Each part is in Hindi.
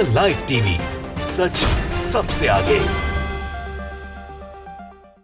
द लाइव टीवी, सच सबसे आगे।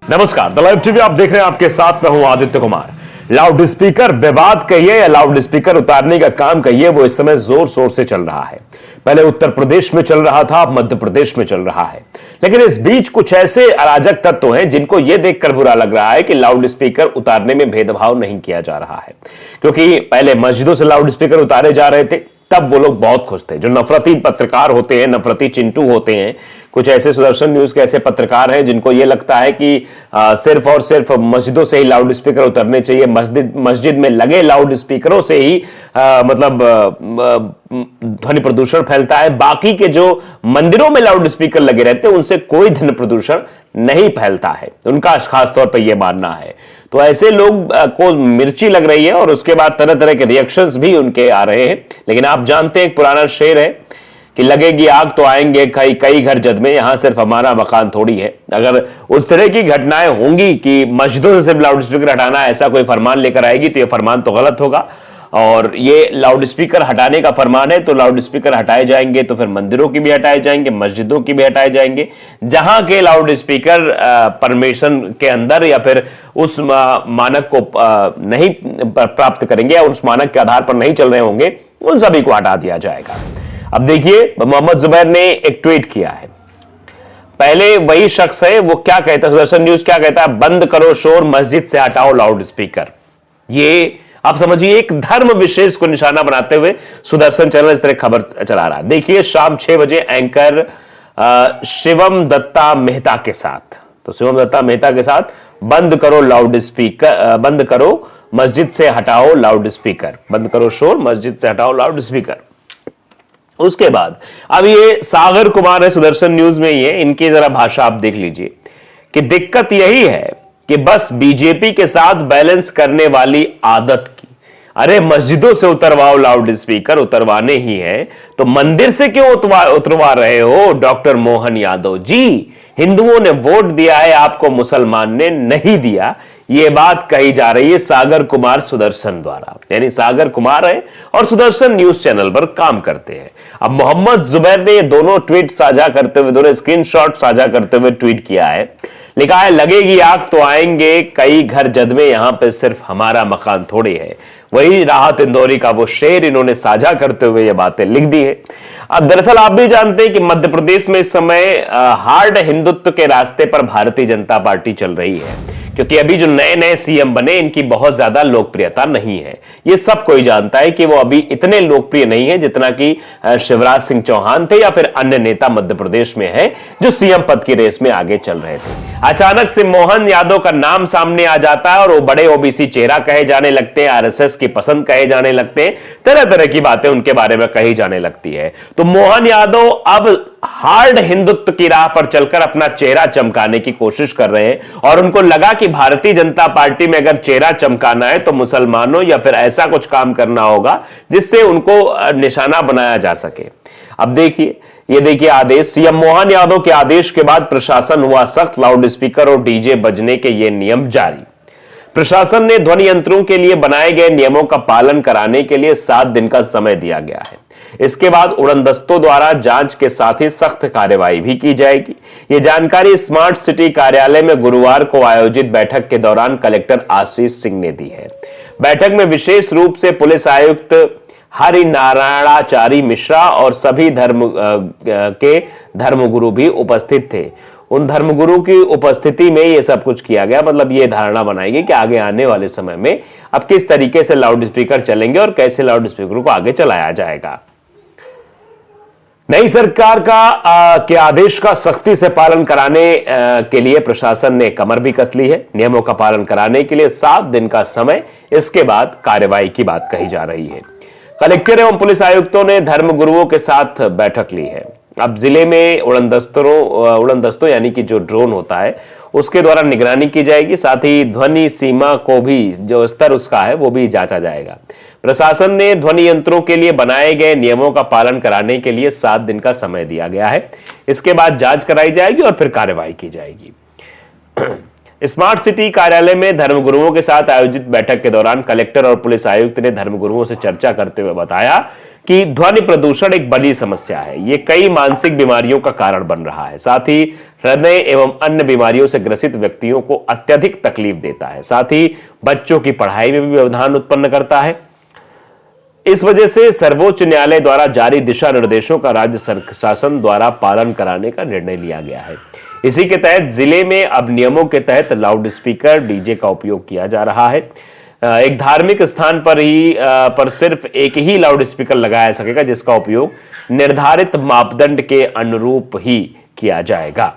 नमस्कार, द लाइव टीवी आप देख रहे हैं, आपके साथ मैं हूं आदित्य कुमार। लाउड स्पीकर विवाद कहिए या लाउड स्पीकर उतारने का काम कहिए, वो इस समय जोर शोर से चल रहा है। पहले उत्तर प्रदेश में चल रहा था, अब मध्य प्रदेश में चल रहा है। लेकिन इस बीच कुछ ऐसे अराजक तत्व हैं जिनको यह देखकर बुरा लग रहा है कि लाउड स्पीकर उतारने में भेदभाव नहीं किया जा रहा है। क्योंकि पहले मस्जिदों से लाउड स्पीकर उतारे जा रहे थे, तब वो लोग बहुत खुश थे। जो नफरती पत्रकार होते हैं, नफरती चिंटू होते हैं, कुछ ऐसे सुदर्शन न्यूज के ऐसे पत्रकार हैं जिनको ये लगता है कि सिर्फ और सिर्फ मस्जिदों से ही लाउड स्पीकर उतरने चाहिए, मस्जिद में लगे लाउड स्पीकरों से ही ध्वनि प्रदूषण फैलता है। बाकी के जो मंदिरों में लाउड स्पीकर लगे रहते हैं उनसे कोई ध्वनि प्रदूषण नहीं फैलता है, उनका खास तौर पर यह मानना है। तो ऐसे लोग को मिर्ची लग रही है और उसके बाद तरह तरह के रिएक्शंस भी उनके आ रहे हैं। लेकिन आप जानते हैं, एक पुराना शेर है कि लगेगी आग तो आएंगे कई कई घर जद में, यहां सिर्फ हमारा मकान थोड़ी है। अगर उस तरह की घटनाएं होंगी कि मस्जिदों से सिर्फ लाउड स्पीकर हटाना, ऐसा कोई फरमान लेकर आएगी तो यह फरमान तो गलत होगा। और ये लाउड स्पीकर हटाने का फरमान है तो लाउड स्पीकर हटाए जाएंगे तो फिर मंदिरों की भी हटाए जाएंगे, मस्जिदों की भी हटाए जाएंगे। जहां के लाउड स्पीकर परमिशन के अंदर या फिर उस मानक को नहीं प्राप्त करेंगे या उस मानक के आधार पर नहीं चल रहे होंगे, उन सभी को हटा दिया जाएगा। अब देखिए, मोहम्मद जुबैर ने एक ट्वीट किया है। पहले वही शख्स है, वो क्या कहता है, सुदर्शन न्यूज क्या कहता है, बंद करो शोर, मस्जिद से हटाओ लाउड स्पीकर। ये आप समझिए, एक धर्म विशेष को निशाना बनाते हुए सुदर्शन चैनल इस तरह खबर चला रहा है। देखिए, शाम 6 बजे एंकर शिवम दत्ता मेहता के साथ, तो शिवम दत्ता मेहता के साथ बंद करो लाउड स्पीकर, बंद करो मस्जिद से हटाओ लाउड स्पीकर, बंद करो शोर, मस्जिद से हटाओ लाउड स्पीकर। उसके बाद अब ये सागर कुमार है, सुदर्शन न्यूज में ये, इनकी जरा भाषा आप देख लीजिए कि दिक्कत यही है कि बस बीजेपी के साथ बैलेंस करने वाली आदत की। अरे मस्जिदों से उतरवाओ लाउड स्पीकर, उतरवाने ही है तो मंदिर से क्यों उतरवा रहे हो डॉक्टर मोहन यादव जी? हिंदुओं ने वोट दिया है, आपको मुसलमान ने नहीं दिया। यह बात कही जा रही है सागर कुमार सुदर्शन द्वारा, यानी सागर कुमार है और सुदर्शन न्यूज चैनल पर काम करते हैं। अब मोहम्मद जुबैर ने ये दोनों ट्वीट साझा करते हुए, दोनों स्क्रीनशॉट साझा करते हुए ट्वीट किया है। लिखा है, लगेगी आग तो आएंगे कई घर जद में, यहां पे सिर्फ हमारा मकान थोड़ी है। वही राहत इंदौरी का वो शेर इन्होंने साझा करते हुए ये बातें लिख दी है। अब दरअसल आप भी जानते हैं कि मध्य प्रदेश में इस समय हार्ड हिंदुत्व के रास्ते पर भारतीय जनता पार्टी चल रही है, क्योंकि अभी जो नए नए सीएम बने इनकी बहुत ज्यादा लोकप्रियता नहीं है। ये सब कोई जानता है कि वो अभी इतने लोकप्रिय नहीं है जितना कि शिवराज सिंह चौहान थे या फिर अन्य नेता मध्य प्रदेश में है जो सीएम पद की रेस में आगे चल रहे थे। अचानक से मोहन यादव का नाम सामने आ जाता है और वो बड़े ओबीसी चेहरा कहे जाने लगते हैं, आरएसएस की पसंद कहे जाने लगते हैं, तरह तरह की बातें उनके बारे में कही जाने लगती है। तो मोहन यादव अब हार्ड हिंदुत्व की राह पर चलकर अपना चेहरा चमकाने की कोशिश कर रहे हैं और उनको लगा कि भारतीय जनता पार्टी में अगर चेहरा चमकाना है तो मुसलमानों या फिर ऐसा कुछ काम करना होगा जिससे उनको निशाना बनाया जा सके। अब देखिए, ये देखिए आदेश, सीएम मोहन यादव के आदेश के बाद प्रशासन हुआ सख्त, लाउड स्पीकर और डीजे बजने के ये नियम जारी। प्रशासन ने ध्वनि यंत्रों के लिए बनाए गए नियमों का पालन कराने के लिए 7 दिन का समय दिया गया है। इसके बाद उड़नदस्तों द्वारा जांच के साथ ही सख्त कार्रवाई भी की जाएगी। यह जानकारी स्मार्ट सिटी कार्यालय में गुरुवार को आयोजित बैठक के दौरान कलेक्टर आशीष सिंह ने दी है। बैठक में विशेष रूप से पुलिस आयुक्त हरि नारायणाचारी मिश्रा और सभी के धर्मगुरु भी उपस्थित थे। उन धर्मगुरु की उपस्थिति में यह सब कुछ किया गया। मतलब यह धारणा बनाई गई कि आगे आने वाले समय में अब किस तरीके से लाउड स्पीकर चलेंगे और कैसे लाउड स्पीकर को आगे चलाया जाएगा। नई सरकार के आदेश का सख्ती से पालन कराने के लिए प्रशासन ने कमर भी कस ली है। नियमों का पालन कराने के लिए 7 दिन का समय, इसके बाद कार्रवाई की बात कही जा रही है। कलेक्टर एवं पुलिस आयुक्तों ने धर्मगुरुओं के साथ बैठक ली है। अब जिले में उड़नदस्तों यानी कि जो ड्रोन होता है उसके द्वारा निगरानी की जाएगी। साथ ही ध्वनि सीमा को भी, जो स्तर उसका है वो भी जांचा जाएगा। प्रशासन ने ध्वनि यंत्रों के लिए बनाए गए नियमों का पालन कराने के लिए 7 दिन का समय दिया गया है। इसके बाद जांच कराई जाएगी और फिर कार्रवाई की जाएगी। स्मार्ट सिटी कार्यालय में धर्मगुरुओं के साथ आयोजित बैठक के दौरान कलेक्टर और पुलिस आयुक्त ने धर्मगुरुओं से चर्चा करते हुए बताया कि ध्वनि प्रदूषण एक बड़ी समस्या है। ये कई मानसिक बीमारियों का कारण बन रहा है। साथ ही हृदय एवं अन्य बीमारियों से ग्रसित व्यक्तियों को अत्यधिक तकलीफ देता है। साथ ही बच्चों की पढ़ाई में भी व्यवधान उत्पन्न करता है। इस वजह से सर्वोच्च न्यायालय द्वारा जारी दिशा निर्देशों का राज्य शासन द्वारा पालन कराने का निर्णय लिया गया है। इसी के तहत जिले में अब नियमों के तहत लाउड स्पीकर, डीजे का उपयोग किया जा रहा है। एक धार्मिक स्थान पर सिर्फ एक ही लाउड स्पीकर लगाया सकेगा, जिसका उपयोग निर्धारित मापदंड के अनुरूप ही किया जाएगा।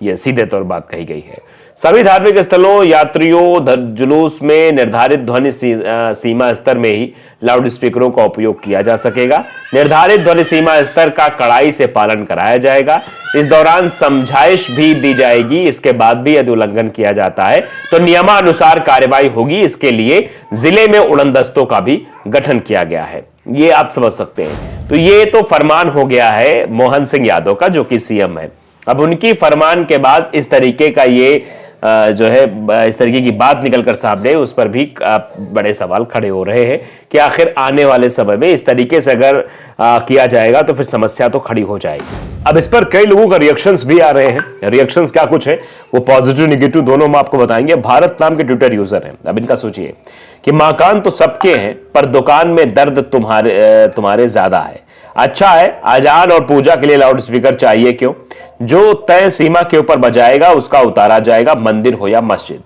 यह सीधे तौर बात कही गई है। सभी धार्मिक स्थलों, यात्रियों, जुलूस में निर्धारित ध्वनि सीमा स्तर में ही लाउड स्पीकरों का उपयोग किया जा सकेगा। निर्धारित ध्वनि सीमा स्तर का कड़ाई से पालन कराया जाएगा। इस दौरान समझाइश भी दी जाएगी। इसके बाद भी यदि उल्लंघन किया जाता है तो नियमानुसार कार्रवाई होगी। इसके लिए जिले में उड़नदस्तों का भी गठन किया गया है। ये आप समझ सकते हैं। तो ये तो फरमान हो गया है मोहन सिंह यादव का, जो कि सीएम है। अब उनकी फरमान के बाद इस तरीके का ये जो है इस तरीके की बात निकलकर सामने, उस पर भी बड़े सवाल खड़े हो रहे हैं कि आखिर आने वाले समय में इस तरीके से अगर किया जाएगा तो फिर समस्या तो खड़ी हो जाएगी। अब इस पर कई लोगों का रिएक्शंस भी आ रहे हैं। रिएक्शंस क्या कुछ है, वो पॉजिटिव नेगेटिव दोनों हम आपको बताएंगे। भारत नाम के ट्विटर यूजर हैं। अब इनका सोचिए कि मकान तो सबके हैं, पर दुकान में दर्द तुम्हारे ज्यादा है। अच्छा है, अजान और पूजा के लिए लाउड स्पीकर चाहिए क्यों? जो तय सीमा के ऊपर बजाएगा उसका उतारा जाएगा, मंदिर हो या मस्जिद।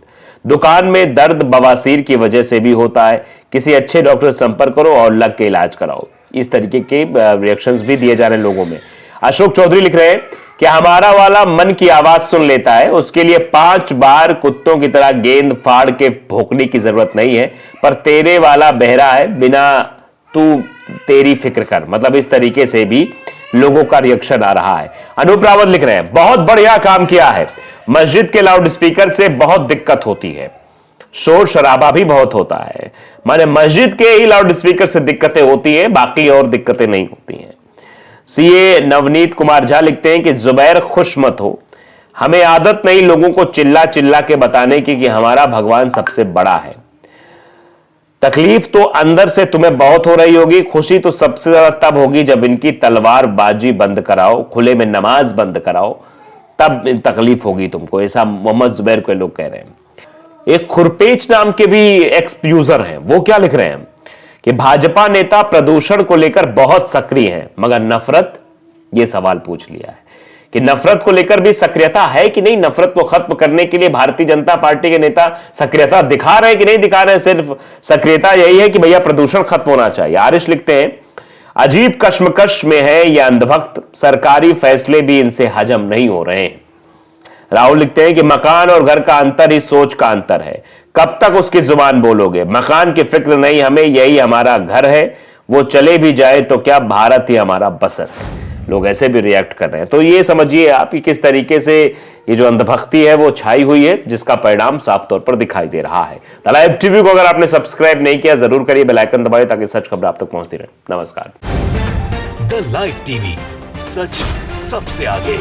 दुकान में दर्द बवासीर की वजह से भी होता है। किसी अच्छे डॉक्टर से संपर्क करो और लग के इलाज कराओ। इस तरीके के रिएक्शंस भी दिए जा रहे हैं लोगों में। अशोक चौधरी लिख रहे हैं कि हमारा वाला मन की आवाज सुन लेता है, उसके लिए 5 बार कुत्तों की तरह गेंद फाड़ के भोंकने की जरूरत नहीं है, पर तेरे वाला बहरा है, बिना तू तेरी फिक्र कर। मतलब इस तरीके से भी लोगों का रिएक्शन आ रहा है। अनूप रावत लिख रहे हैं, बहुत बढ़िया काम किया है। मस्जिद के लाउड स्पीकर से बहुत दिक्कत होती है, शोर शराबा भी बहुत होता है। माने मस्जिद के ही लाउड स्पीकर से दिक्कतें होती हैं, बाकी और दिक्कतें नहीं होती हैं। सीए नवनीत कुमार झा लिखते हैं कि जुबैर खुश मत हो, हमें आदत नहीं लोगों को चिल्ला चिल्ला के बताने की कि हमारा भगवान सबसे बड़ा है। तकलीफ तो अंदर से तुम्हें बहुत हो रही होगी, खुशी तो सबसे ज्यादा तब होगी जब इनकी तलवारबाजी बंद कराओ, खुले में नमाज बंद कराओ, तब तकलीफ होगी तुमको। ऐसा मोहम्मद जुबैर को लोग कह रहे हैं। एक खुरपेच नाम के भी एक्स यूजर हैं, वो क्या लिख रहे हैं कि भाजपा नेता प्रदूषण को लेकर बहुत सक्रिय हैं, मगर नफरत, ये सवाल पूछ लिया है कि नफरत को लेकर भी सक्रियता है कि नहीं। नफरत को खत्म करने के लिए भारतीय जनता पार्टी के नेता सक्रियता दिखा रहे हैं कि नहीं दिखा रहे हैं? सिर्फ सक्रियता यही है कि भैया प्रदूषण खत्म होना चाहिए। आरिश लिखते हैं, अजीब कश्मकश में है ये अंधभक्त, सरकारी फैसले भी इनसे हजम नहीं हो रहे हैं। राहुल लिखते हैं कि मकान और घर का अंतर ही सोच का अंतर है, कब तक उसकी जुबान बोलोगे? मकान की फिक्र नहीं हमें, यही हमारा घर है, वो चले भी जाए तो क्या, भारत ही हमारा बसर है। लोग ऐसे भी रिएक्ट कर रहे हैं। तो ये समझिए आप कि किस तरीके से ये जो अंधभक्ति है वो छाई हुई है, जिसका परिणाम साफ तौर पर दिखाई दे रहा है। द लाइव टीवी को अगर आपने सब्सक्राइब नहीं किया जरूर करिए, बेल आइकन दबाइए ताकि सच खबर आप तक पहुंचती रहे। नमस्कार। द लाइव टीवी, सच सबसे आगे।